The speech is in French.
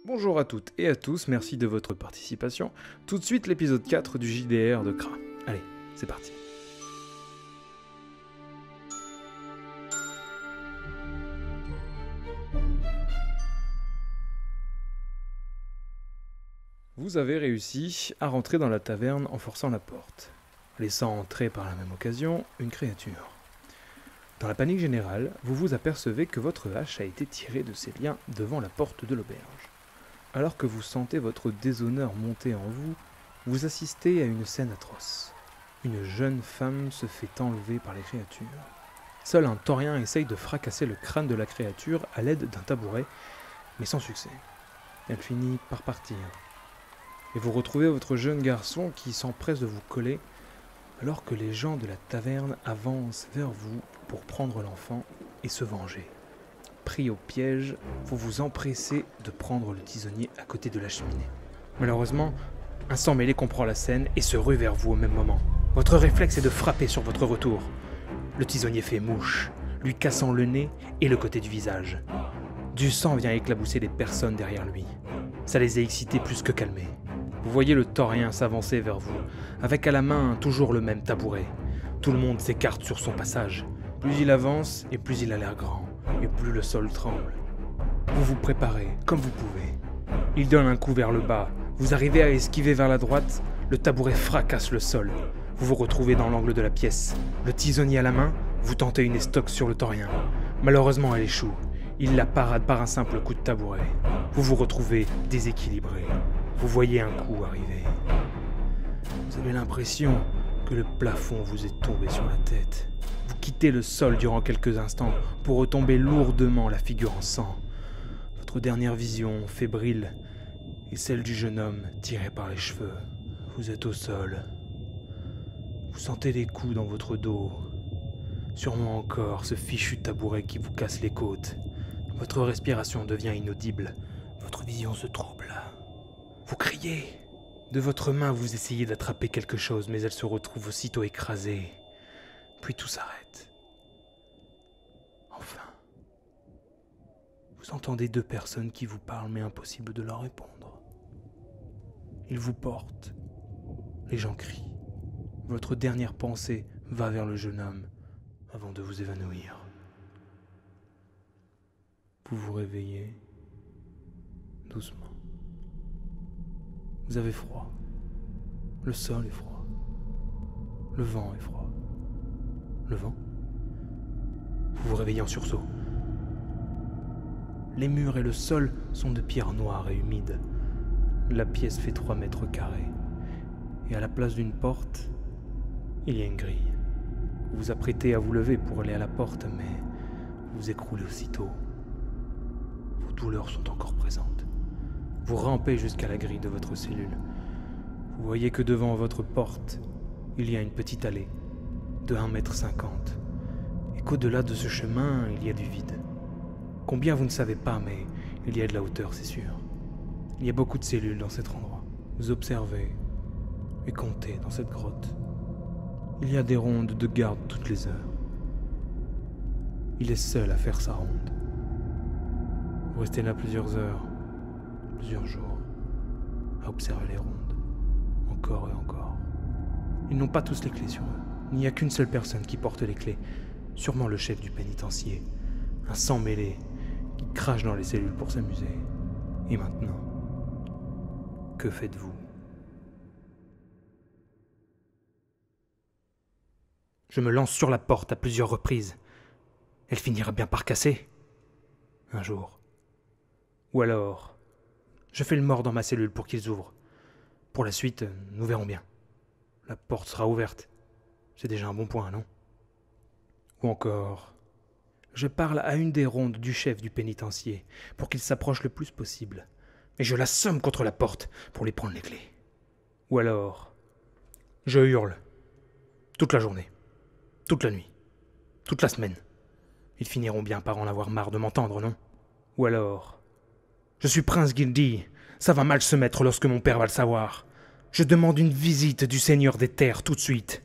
Bonjour à toutes et à tous, merci de votre participation. Tout de suite l'épisode 4 du JDR de Kra. Allez, c'est parti. Vous avez réussi à rentrer dans la taverne en forçant la porte, laissant entrer par la même occasion une créature. Dans la panique générale, vous vous apercevez que votre hache a été tirée de ses liens devant la porte de l'auberge. Alors que vous sentez votre déshonneur monter en vous, vous assistez à une scène atroce. Une jeune femme se fait enlever par les créatures. Seul un taurien essaye de fracasser le crâne de la créature à l'aide d'un tabouret, mais sans succès. Elle finit par partir. Et vous retrouvez votre jeune garçon qui s'empresse de vous coller, alors que les gens de la taverne avancent vers vous pour prendre l'enfant et se venger. Pris au piège, vous vous empressez de prendre le tisonnier à côté de la cheminée. Malheureusement, un sang mêlé comprend la scène et se rue vers vous au même moment. Votre réflexe est de frapper sur votre retour. Le tisonnier fait mouche, lui cassant le nez et le côté du visage. Du sang vient éclabousser les personnes derrière lui. Ça les a excités plus que calmés. Vous voyez le taurien s'avancer vers vous, avec à la main toujours le même tabouret. Tout le monde s'écarte sur son passage. Plus il avance et plus il a l'air grand, et plus le sol tremble. Vous vous préparez comme vous pouvez. Il donne un coup vers le bas. Vous arrivez à esquiver vers la droite. Le tabouret fracasse le sol. Vous vous retrouvez dans l'angle de la pièce. Le tisonnier à la main, vous tentez une estoc sur le taurien. Malheureusement, elle échoue. Il la parade par un simple coup de tabouret. Vous vous retrouvez déséquilibré. Vous voyez un coup arriver. Vous avez l'impression que le plafond vous est tombé sur la tête. Vous quittez le sol durant quelques instants pour retomber lourdement la figure en sang. Votre dernière vision, fébrile, est celle du jeune homme tiré par les cheveux. Vous êtes au sol. Vous sentez des coups dans votre dos. Sûrement encore ce fichu tabouret qui vous casse les côtes. Votre respiration devient inaudible. Votre vision se trouble. Vous criez. De votre main, vous essayez d'attraper quelque chose, mais elle se retrouve aussitôt écrasée. Puis tout s'arrête. Enfin. Vous entendez deux personnes qui vous parlent, mais impossible de leur répondre. Ils vous portent. Les gens crient. Votre dernière pensée va vers le jeune homme avant de vous évanouir. Vous vous réveillez doucement. Vous avez froid. Le sol est froid. Le vent est froid. Le vent? Vous vous réveillez en sursaut. Les murs et le sol sont de pierre noire et humide. La pièce fait 3 mètres carrés. Et à la place d'une porte, il y a une grille. Vous vous apprêtez à vous lever pour aller à la porte, mais vous écroulez aussitôt. Vos douleurs sont encore présentes. Vous rampez jusqu'à la grille de votre cellule. Vous voyez que devant votre porte, il y a une petite allée de 1,50 m. Et qu'au-delà de ce chemin, il y a du vide. Combien vous ne savez pas, mais il y a de la hauteur, c'est sûr. Il y a beaucoup de cellules dans cet endroit. Vous observez et comptez dans cette grotte. Il y a des rondes de garde toutes les heures. Il est seul à faire sa ronde. Vous restez là plusieurs heures, plusieurs jours, à observer les rondes, encore et encore. Ils n'ont pas tous les clés sur eux. Il n'y a qu'une seule personne qui porte les clés, sûrement le chef du pénitencier, un sang mêlé qui crache dans les cellules pour s'amuser. Et maintenant, que faites-vous? Je me lance sur la porte à plusieurs reprises. Elle finira bien par casser. Un jour. Ou alors, je fais le mort dans ma cellule pour qu'ils ouvrent. Pour la suite, nous verrons bien. La porte sera ouverte. C'est déjà un bon point, non? Ou encore, je parle à une des rondes du chef du pénitencier pour qu'il s'approche le plus possible. Mais je l'assomme contre la porte pour lui prendre les clés. Ou alors, je hurle. Toute la journée. Toute la nuit. Toute la semaine. Ils finiront bien par en avoir marre de m'entendre, non? Ou alors, je suis prince Gildi. Ça va mal se mettre lorsque mon père va le savoir. Je demande une visite du seigneur des terres tout de suite.